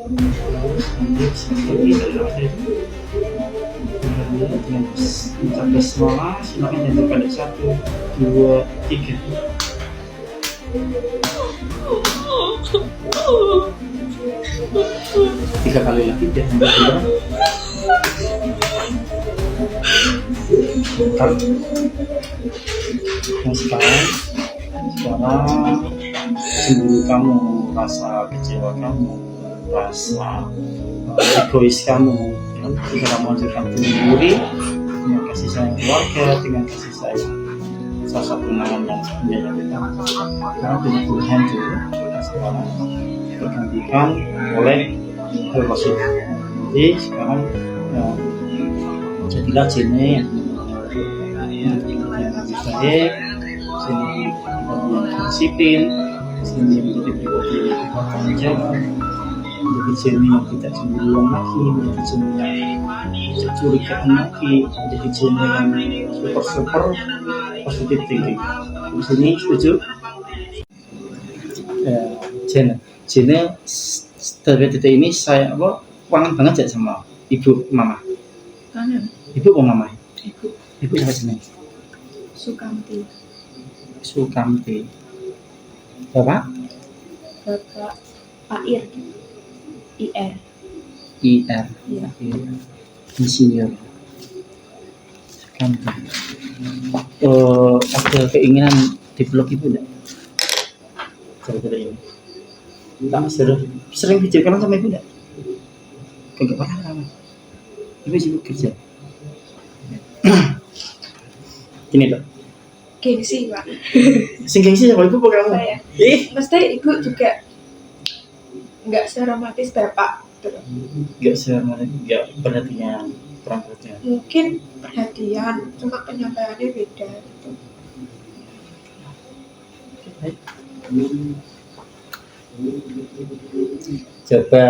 Terus nanti seperti ada dengan mencapai semua silakan jatuh pada 1, 2, 3. Tiga kali lagi dia ambil yang sekarang cemburu kamu, rasa kecewa kamu, rasa egois kamu, jika kamu hancurkan diri dengan kasih sayang keluarga, dengan kasih sayang sosok tunangan yang sebenarnya kita karena benar-benar hancur sekarang tergantikan oleh hal positif. Jadi sekarang jadilah jinnya yang lebih baik, sini yang disiplin, sini yang menjadi pribadi yang bertanggung jawab, menjadi jenis yang tidak cemburuan lagi, menjadi jenis yang curigaan lagi, menjadi jenis yang super positif thinking. Di sini setuju? Jenis dari titik ini saya kangen banget ya sama ibu mama. Kangen. Ibu apa mama? Ibu siapa jenis? Sukamti. Bapak Pak Ir. IR. Iya. Insinyur. Sukamti. Ada keinginan dipeluk ibu enggak? Cara-cara ini. Tak sering bicarakan sama ibu enggak? Enggak pernah. Ibu sibuk kerja. Gini loh. Gengsi, Pak. Sing gengsi sama ibu apa kamu? Saya. Mesti ibu juga nggak seromantis bapak. Nggak perhatian perangkatnya. Mungkin perhatian, cuma penyampaiannya beda gitu. Coba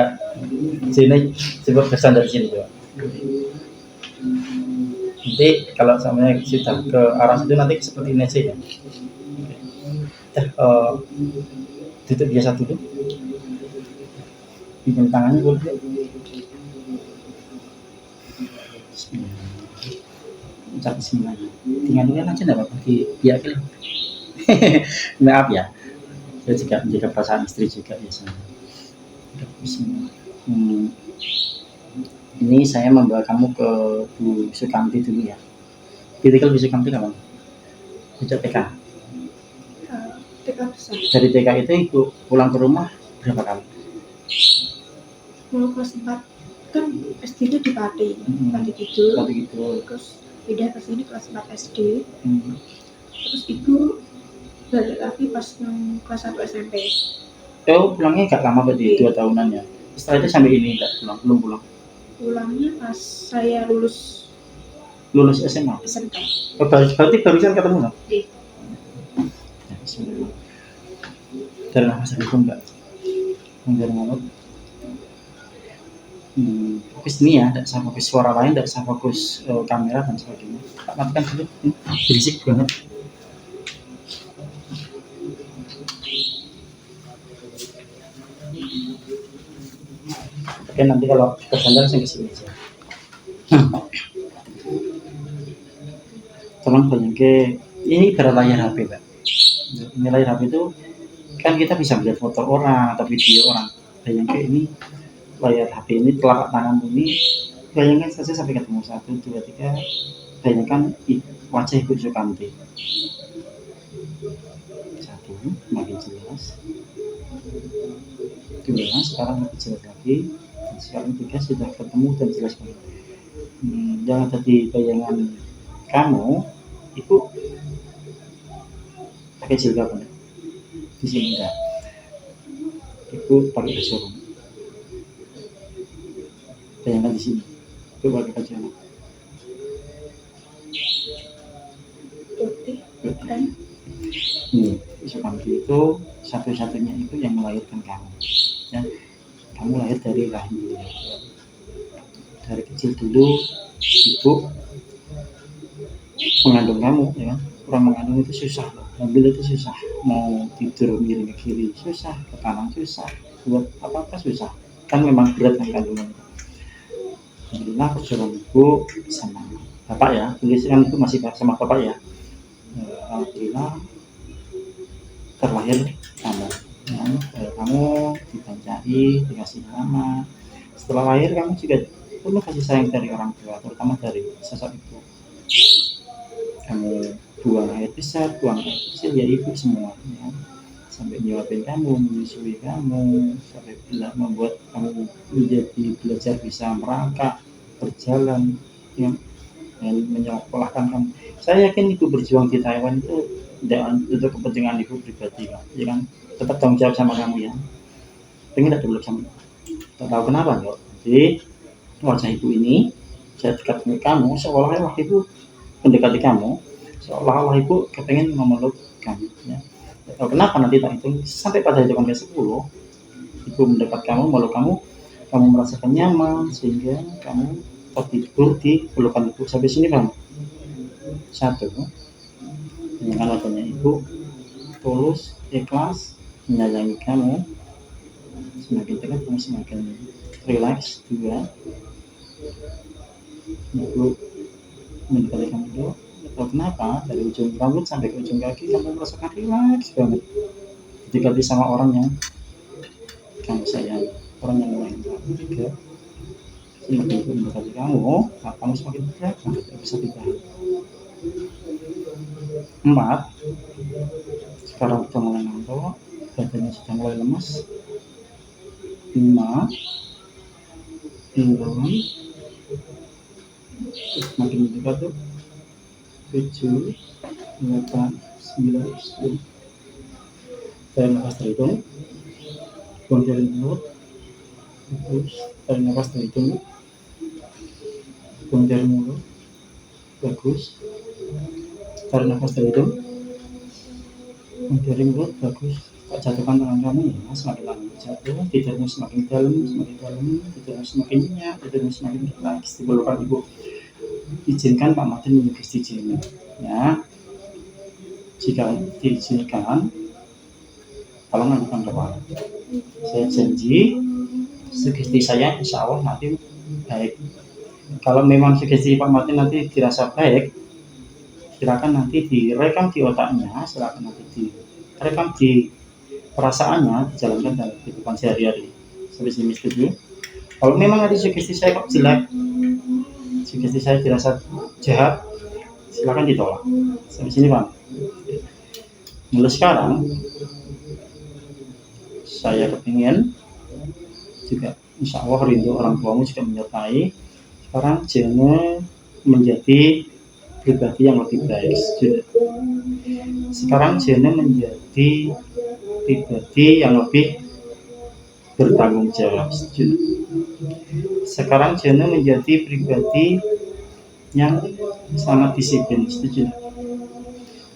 sini, coba bersandar sini coba. Nanti kalau samanya sudah ke arah situ nanti seperti ini aja ya. Duduk biasa dulu. Pinjam tangannya boleh. Ucap bismillah. Tinggal aja enggak apa-apa di pihak ini. Maaf ya. Saya juga menjaga perasaan istri juga biasanya. Bismillah. Ini saya membawa kamu ke Bu Sukamti dulu ya. Ditinggal Bu Sukamti kapan? Sejak TK. TK besar. Dari TK itu ibu pulang ke rumah berapa kali? Mau kelas 4 kan SD-nya di Pati gitu. Terus pindah ke sini kelas 4 SD. Terus ibu balik lagi pas kelas 1 SMP. Pulangnya gak lama berarti 2 tahunan ya. Setelah itu sampai ini belum pulang. Pulangnya pas saya lulus SMA. SMK. Berarti barusan ketemu nggak? Iya. Dari Assalamualaikum Mbak. Dari mulut. Fokus ini ya, tidak usah fokus suara lain, tidak usah fokus kamera dan sebagainya. Tak matikan dulu, berisik banget. Oke, nanti kalau tersandar saya kesini aja. Tolong bayangkan, ini ibarat layar HP Mbak. Ini layar HP itu kan kita bisa melihat foto orang atau video orang. Bayangkan ini layar HP ini, telapak tangan ini, bayangkan saja sampai ketemu 1, 2, 3. Bayangkan wajah Ibu Sukamti. 1, makin jelas. 2, sekarang lebih jelas lagi. Sekarang 3 sudah ketemu dan jelas banget. Yang ada di bayangan kamu, Ibu pakai jilbab enggak? Di sini enggak. Ibu pakai baju sarung. Bayangkan di sini. Ibu pakai baju apa? Putih. Kan? Sukamti itu satu-satunya itu yang melahirkan kamu. Ya, kamu lahir dari rahim beliau. Dari kecil dulu ibu mengandung kamu, ya. Orang mengandung itu susah loh. Hamil itu susah. Mau tidur miring ke kiri susah, ke kanan susah, buat apa-apa susah. kan memang berat kan kandungan. Alhamdulillah perjuangan ibu sama bapak ya, tuliskan itu masih sama bapak ya. Alhamdulillah terlahir kamu, ya, kamu dibancai, dikasih nama. Setelah lahir kamu juga penuh kasih sayang dari orang tua, terutama dari sosok ibu. Kamu buang air besar, buang air kecil, ya ibu semua, ya. Sampai nyuapin kamu, menyusui kamu, sampai bila membuat kamu menjadi belajar bisa merangkak, berjalan, ya, dan menyekolahkan kamu. Saya yakin ibu berjuang di Taiwan itu untuk kepentingan ibu pribadi, ya kan? Tetap tanggung jawab sama kamu ya. Pengen tidak dulu sama. Tak tahu kenapa kok. Jadi wajah ibu ini saya dekat dengan kamu, seolah-olah ibu mendekati kamu, seolah-olah ibu kepengen memeluk kamu. Ya. Tahu kenapa nanti tak hitung sampai pada hitungan ke-10 ibu mendekat kamu, memeluk kamu merasakan nyaman sehingga kamu tertidur di pelukan ibu sampai sini kamu. 1, dengan wajahnya ibu tulus, ikhlas, menyayangi kamu, semakin dekat kamu semakin relax. 2, ibu mendekati kamu dulu. Atau kenapa dari ujung rambut sampai ke ujung kaki kamu merasakan relax banget didekati sama orang yang kamu sayang, orang yang lain. 3, semakin ibu mendekati kamu semakin berat, tidak bisa ditahan. 4, sekarang sudah mulai ngantuk, badannya sudah mulai lemas. 5, 6, semakin mendekat tuh. 7, 8, 9, 10. Tarik nafas dari hidung, buang dari mulut. Bagus. Tarik nafas dari hidung, buang dari mulut. Bagus. Tarik nafas dari hidung, buang dari mulut. Bagus. Tak jatuhkan tangan kamu ya, semakin lama jatuh, tidurmu semakin dalam, tidurmu semakin nyenyak, tidurmu semakin relax di pelukan ibu. Izinkan Pak Martin menyugesti Jenny, ya. Jika diizinkan, tolong angkat kepala. Saya janji, sugesti saya insya Allah nanti baik. Kalau memang sugesti Pak Martin nanti dirasa baik, silakan nanti direkam di otaknya, silakan nanti direkam di perasaannya, dijalankan dalam kehidupan sehari-hari. Sampai sini setuju? Kalau memang nanti sugesti saya kok jelek, sugesti saya dirasa jahat, silakan ditolak. Sampai sini Pak. Mulai sekarang saya kepingin juga insya Allah rindu orang tuamu juga menyertai. Sekarang Jenny menjadi pribadi yang lebih baik. Sekarang Jenny menjadi pribadi yang lebih bertanggung jawab. Sekarang Jenny menjadi pribadi yang sangat disiplin. Setuju?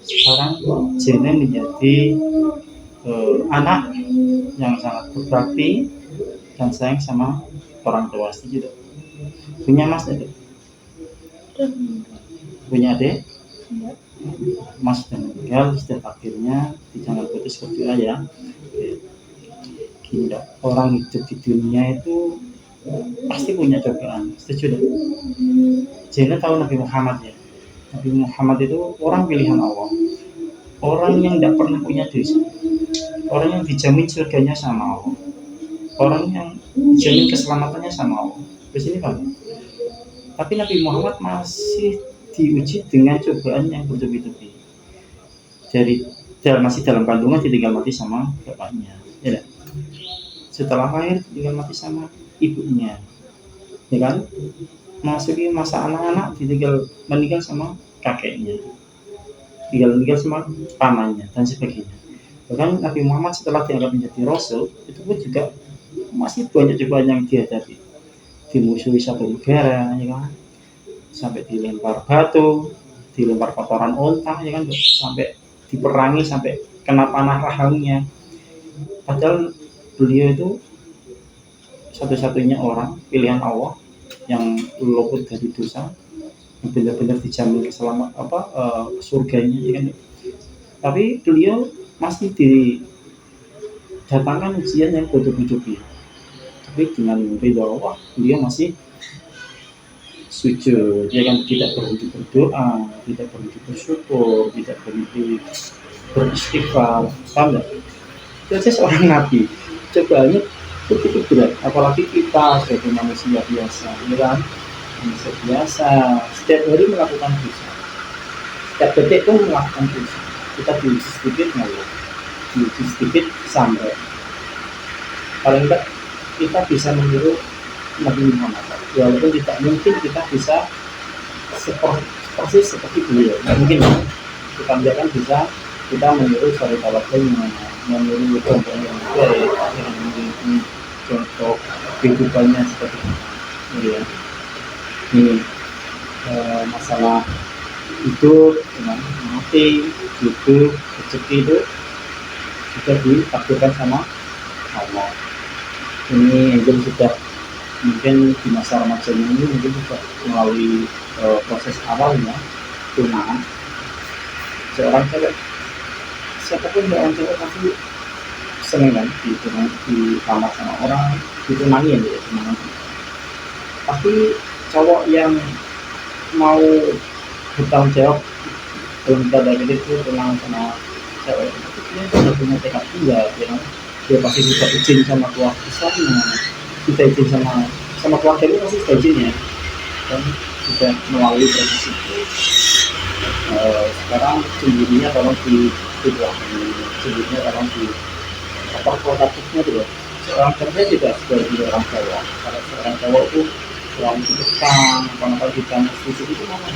Sekarang Jenny menjadi anak yang sangat berbakti dan sayang sama orang tua. Setuju? Punya mas adik? Punya adik? Mas sudah meninggal, sudah takdirnya jangan putus berdoa ya. Gini dok, orang hidup di dunia itu pasti punya cobaan. Setuju dok? Jenny tahu Nabi Muhammad ya. Nabi Muhammad itu orang pilihan Allah, orang yang tidak pernah punya dosa, orang yang dijamin surganya sama Allah, orang yang dijamin keselamatannya sama Allah. Di sini Pak. Tapi Nabi Muhammad masih diuji dengan cobaan yang bertubi-tubi. Masih dalam kandungan ditinggal mati sama bapaknya, ya. Setelah lahir ditinggal mati sama ibunya, ya kan? Masuki masa anak-anak ditinggal meninggal sama kakeknya, meninggal sama pamannya dan sebagainya. Bahkan Nabi Muhammad setelah dianggap menjadi Rasul itu pun juga masih banyak cobaan yang dihadapi. Dimusuhi satu negara, ya kan? Sampai dilempar batu, dilempar kotoran unta, ya kan? Sampai diperangi, sampai kena panah rahangnya. Padahal beliau itu satu-satunya orang pilihan Allah yang luput dari dosa, yang benar-benar dijamin surganya, ya kan? Tapi beliau masih didatangkan ujian yang bertubi-tubi. tapi dengan ridho Allah dia masih sujud, dia kan tidak berhenti berdoa, tidak berhenti bersyukur, tidak berhenti beristighfar, paham nggak? Itu aja seorang nabi. Coba ini begitu berat, apalagi kita sebagai manusia biasa, ya kan? Manusia biasa, setiap hari melakukan dosa, setiap detik pun melakukan dosa. Kita diuji sedikit ngeluh, diuji sedikit sampai. Paling enggak kita bisa meniru Nabi Muhammad. Walaupun tidak mungkin kita bisa persis seperti beliau, nggak mungkin. Kita tidak kan bisa kita meniru suri tawakal, meniru contoh yang baik, yang memiliki contoh kehidupannya seperti ini. Ya. Ini masalah hidup, mati, hidup, rezeki itu sudah ditakdirkan sama Allah. Ini yang sudah mungkin di masa remaja ini mungkin juga melalui proses awalnya tunangan seorang cewek, siapapun seorang cewek pasti seneng kan di kamar sama orang, ditunangi ya, tunangan. Tapi cowok yang mau bertanggung jawab belum pada itu tunangan sama cewek itu dia punya tekad kuat, ya, dia pasti bisa izin sama keluarga besarnya, kita izin sama keluarga itu pasti sudah izin ya, dan sudah melalui proses itu. Sekarang sendirinya tolong dikurangi, sendirinya tolong di kualitatifnya itu loh. Seorang cewek juga sebagai orang cowok, kalau seorang cowok itu selalu ditekan, kalau kita mesti itu mana?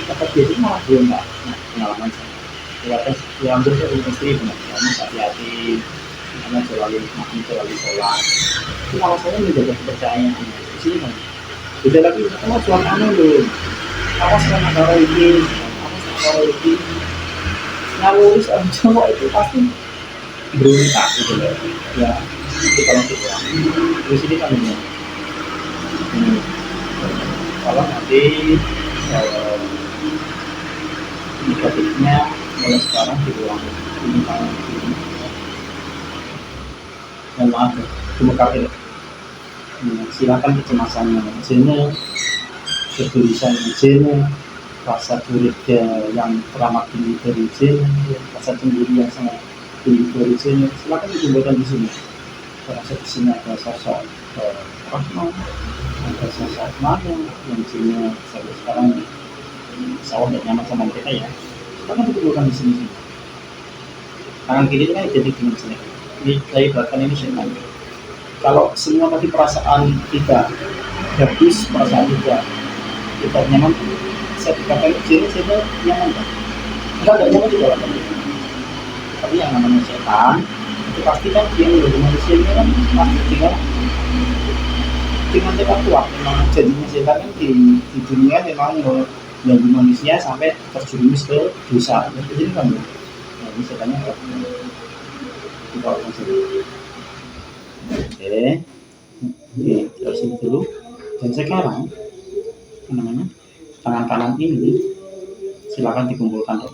Kata dia itu malah belum nggak pengalaman saya. Kelihatan yang saya punya istri benar, kamu hati-hati, karena selalu makin selalu sholat. Itu kalau saya menjaga kepercayaan di sini kan. Beda lagi, kamu jual anu loh. Apa sama cara ini? Naluri seorang cowok itu pasti berontak gitu loh. Ya, itu kalau kita di sini kan ini. Kalau nanti negatifnya mulai sekarang dikurangi ini kalau ini. Dan maaf ya, cuma kafir. Silakan kecemasannya, jenuh, ketulisannya jenuh, rasa curiga yang teramat tinggi dari jenuh, rasa cemburu yang sangat tinggi dari jenuh. Silakan dikumpulkan di sini. Rasa di sini ada sosok Rahman, ada sosok Maya yang jenuh sampai sekarang sawah tidak nyaman sama mereka ya. Silakan dikumpulkan di sini. Tangan kiri itu kan identik dengan jelek. Ini dari belakang ini setan. Kalau semua tadi perasaan kita habis, perasaan kita nyaman, saya dikatakan jenuh, saya nyaman kan? Enggak nyaman juga lah. Tapi yang namanya setan itu pasti kan dia menjadi manusia ini kan pasti dengan tekad kuat. Memang jadinya setan kan di dunia memang menjadi manusia sampai terjerumus ke dosa. Jadi kan, nah, ini setannya kan kita akan sedih. Oke, terus ini dulu. Dan sekarang namanya tangan kanan ini silakan dikumpulkan.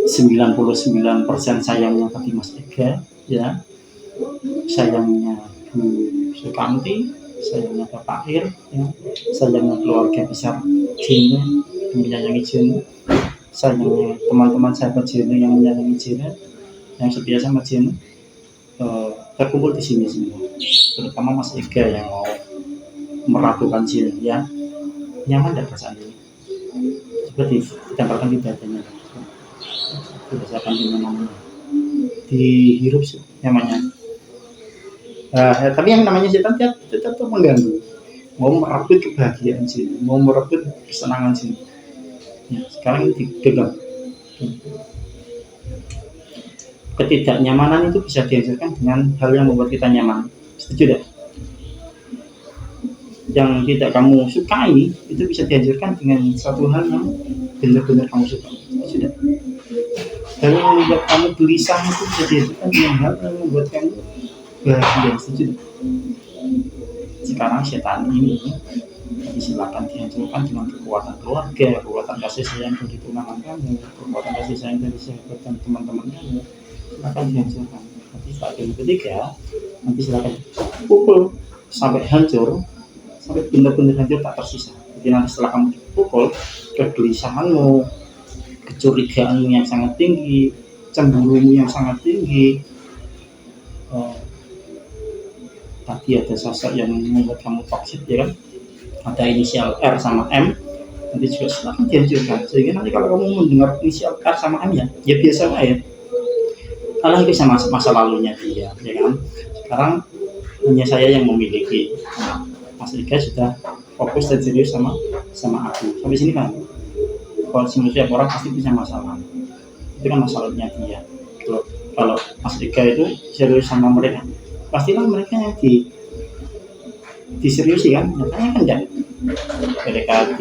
99% sayangnya tadi Mas Ega, ya, sayangnya Bu Sukamti, sayangnya Bapak Ir, ya, sayangnya keluarga besar Jene yang menyayangi Jene, sayangnya teman-teman sahabat Jene yang menyayangi Jene, yang setia sama Jene, terkumpul di sini semua. Terutama Mas Ega yang mau meragukan Jene, ya, nyaman tidak perasaan ini? Seperti ditempelkan di dadanya. Berdasarkan dimana dihirup namanya. Tapi yang namanya setan tetap mengganggu, mau merebut kebahagiaan sini, mau merebut kesenangan sini. Ya, sekarang ini digenggam. Ketidaknyamanan itu bisa dihasilkan dengan hal yang membuat kita nyaman. Setuju tidak? Yang tidak kamu sukai itu bisa dihasilkan dengan suatu hal yang benar-benar kamu sukai. Setuju tidak? Dan yang membuat kamu gelisah itu bisa dihasilkan dengan hal yang membuat kamu bahagia. Setuju? Sekarang setan ini silakan dihancurkan dengan kekuatan keluarga, kekuatan kasih sayang dari tunangan kamu, kekuatan kasih sayang dari sahabat dan teman-teman kamu. Silakan dihancurkan. Nanti setelah game ketiga nanti silakan pukul sampai hancur, sampai benar-benar hancur tak tersisa. Jadi nanti setelah kamu dipukul, kegelisahanmu, kecurigaanmu yang sangat tinggi, cemburumu yang sangat tinggi, tadi ada sosok yang membuat kamu toxic ya kan, ada inisial R sama M, nanti juga silahkan dihancurkan. Sehingga nanti kalau kamu mendengar inisial R sama M ya biasa aja, karena itu sama masa lalunya dia ya kan. Sekarang hanya saya yang memiliki. Mas Ika sudah fokus dan serius sama aku. Sampai sini kan, kalau setiap orang pasti punya masalah, itu kan masalahnya dia. Kalau Mas Ika itu serius sama mereka, pastilah mereka yang diseriusi kan, nyatanya kan enggak. Mereka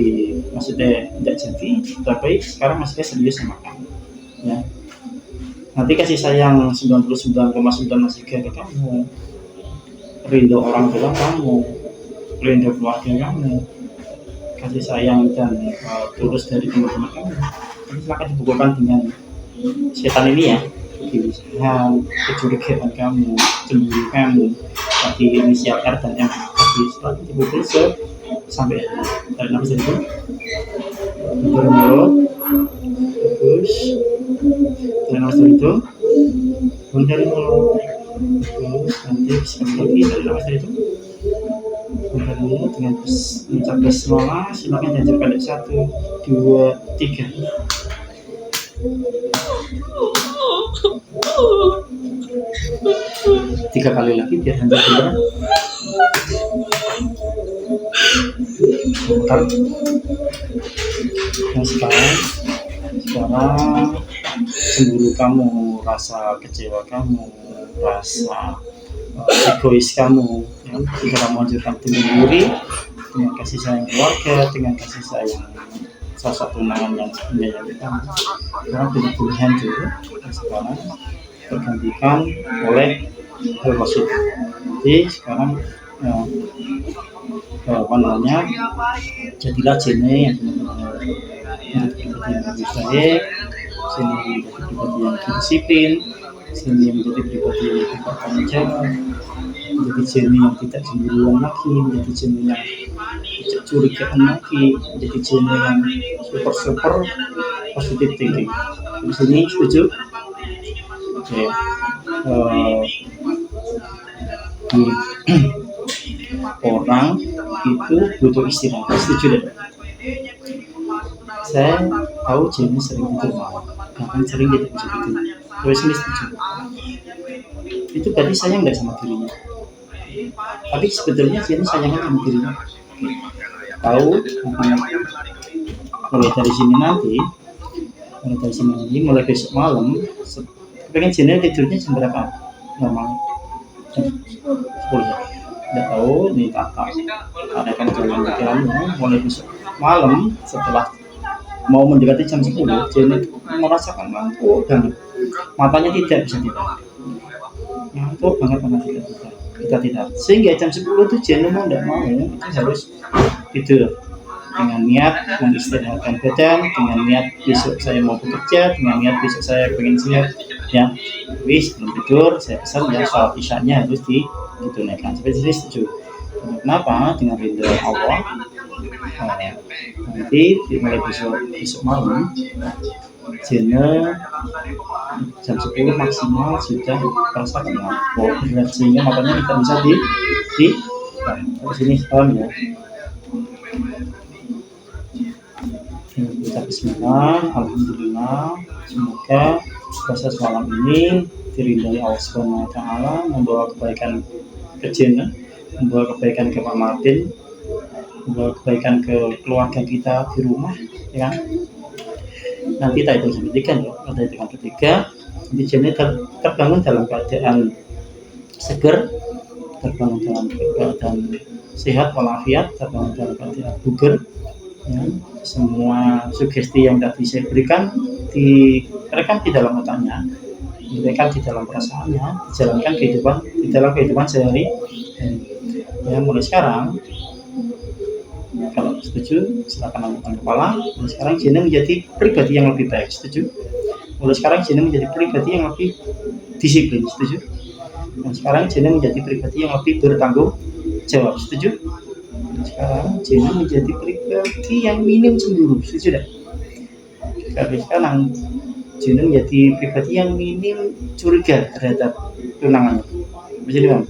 maksudnya tidak jadi, tapi sekarang masih serius sama kamu ya. Nanti kasih sayang 99,9 Mas Ika ke kamu, rindu orang tua kamu, rindu keluarga kamu, kasih sayang dan tulus dari teman-teman kamu, nanti silakan dibukukan dengan setan ini ya. Kegelisahan, kecurigaan kamu, cemburu kamu, tadi inisial R dan M, tadi setelah dipukul sampai dari nafas itu mulut, bagus, dari nafas itu dari mulut, bagus, nanti sekali lagi dari nafas itu dari mulut dengan mencapai semula, silakan dihancurkan dari 1, 2, 3. Tiga kali lagi biar hancur beneran. Nah sekarang cemburu kamu, rasa kecewa kamu, rasa egois kamu ya, jika kamu hancurkan sendiri dengan kasih sayang keluarga, dengan kasih sayang sosok tunangan yang menyayangi kamu, sekarang benar-benar hancur. Sekarang tergantikan oleh hal positif. Jadi sekarang apa namanya, jadilah jene yang menjadi pribadi yang lebih baik, jene yang menjadi pribadi yang disiplin, jene yang menjadi pribadi yang lebih bertanggung jawab, menjadi jene yang tidak cemburuan lagi, menjadi jene yang tidak curigaan lagi, menjadi jene yang super positif thinking. Di sini setuju? Oke. Orang itu butuh istirahat, setuju deh. Saya tahu Jenny sering tidur malam, bahkan sering jadi begitu. Terus ini setuju. Itu berarti sayang nggak sama dirinya. Tapi sebetulnya Jenny sayangnya sama dirinya. Tahu? Mulai dari sini nanti, mulai besok malam, pengen Jenny tidurnya jam berapa? Normal jam 10 ya. Tidak tahu nih kakak, ada kan jalan pikiranmu mulai besok malam setelah mau mendekati jam 10, Jenny merasakan ngantuk banget, matanya tidak bisa tidur, ngantuk banget kita tidak, sehingga jam 10 itu Jenny mau tidak mau itu harus tidur dengan niat mengistirahatkan badan, dengan niat besok saya mau bekerja, dengan niat besok saya pengen siap ya. Wis belum tidur, saya pesan ya sholat isyanya harus ditunaikan. Seperti ini setuju. Kenapa? Dengan rindu Allah. Nanti mulai besok malam, Jenny jam 10 maksimal sudah merasakan berat sehingga matanya tidak bisa di sini paham ya. Kita bismillah, alhamdulillah, semoga proses malam ini diridhoi Allah Subhanahu wa taala, membawa kebaikan ke Jenny, membawa kebaikan ke Pak Martin, membawa kebaikan ke keluarga kita di rumah, ya kan? Nanti kita hitung sampai 3 ya, pada hitungan ketiga, nanti Jenny terbangun dalam keadaan seger, terbangun dalam keadaan sehat walafiat, terbangun dalam keadaan bugar. Ya, semua sugesti yang tadi saya berikan direkam di dalam otaknya, direkam di dalam perasaannya, dijalankan di dalam kehidupan sehari. Ya, mulai sekarang kalau setuju silakan angkat kepala. Mulai sekarang Jenny menjadi pribadi yang lebih baik, setuju? Mulai sekarang Jenny menjadi pribadi yang lebih disiplin, setuju? Nah, sekarang Jena menjadi pribadi yang lebih bertanggung jawab. Setuju? Sekarang Jena menjadi pribadi yang minim cemburu. Setuju tidak? Tapi sekarang Jena menjadi pribadi yang minim curiga terhadap tunangannya. Bisa dibilang.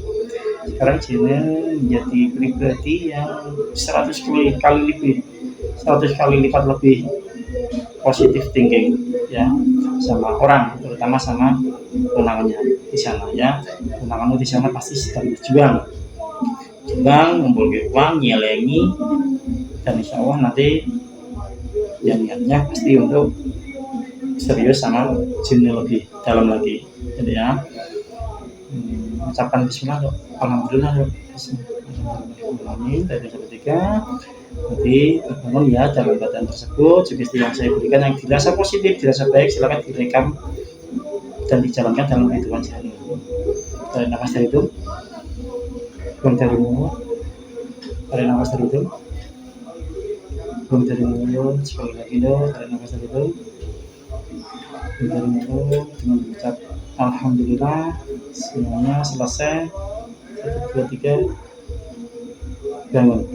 Sekarang Jena menjadi pribadi yang 100 kali lebih 100 kali lipat lebih positif thinking ya sama orang, terutama sama tunangannya di sana ya. Tunanganmu di sana pasti sedang berjuang mengumpulkan uang, nyelengi, dan insya Allah nanti yang niatnya pasti untuk serius sama Jena lebih dalam lagi. Jadi ya ucapan bismillah dok. Alhamdulillah dok. Bismillahirrahmanirrahim. Dari sampai 3. Jadi terbangun ya dalam keadaan tersebut. Sugesti yang saya berikan yang dirasa positif, dirasa baik, silakan direkam dan dijalankan dalam kehidupan sehari-hari. Tarik nafas dari hidung, buang dari mulut. Tarik nafas dari hidung, buang dari mulut. Sekali lagi dong, tarik nafas dari hidung, buang dari mulut. Dengan mengucap alhamdulillah semuanya selesai. 1, 2, 3, bangun.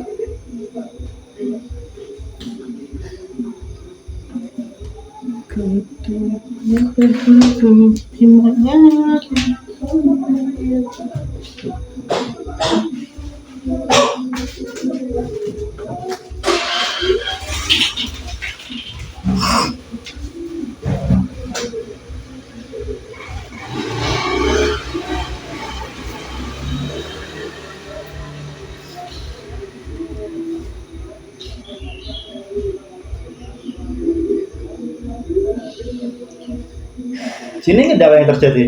Sini ada apa yang terjadi?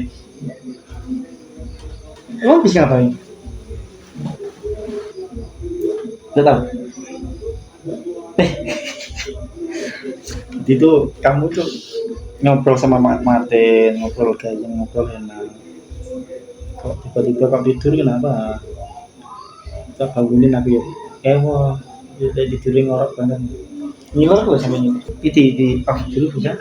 Emang bisa ngapain? Gak tahu. Itu kamu tuh ngobrol sama Martin, ngobrol enak. Kok tiba-tiba kok tidur kenapa? Kita bangunin aku ya. Wah, dia tidurin ngorok banget. Ngiler loh sampai ini. Di off dulu bisa.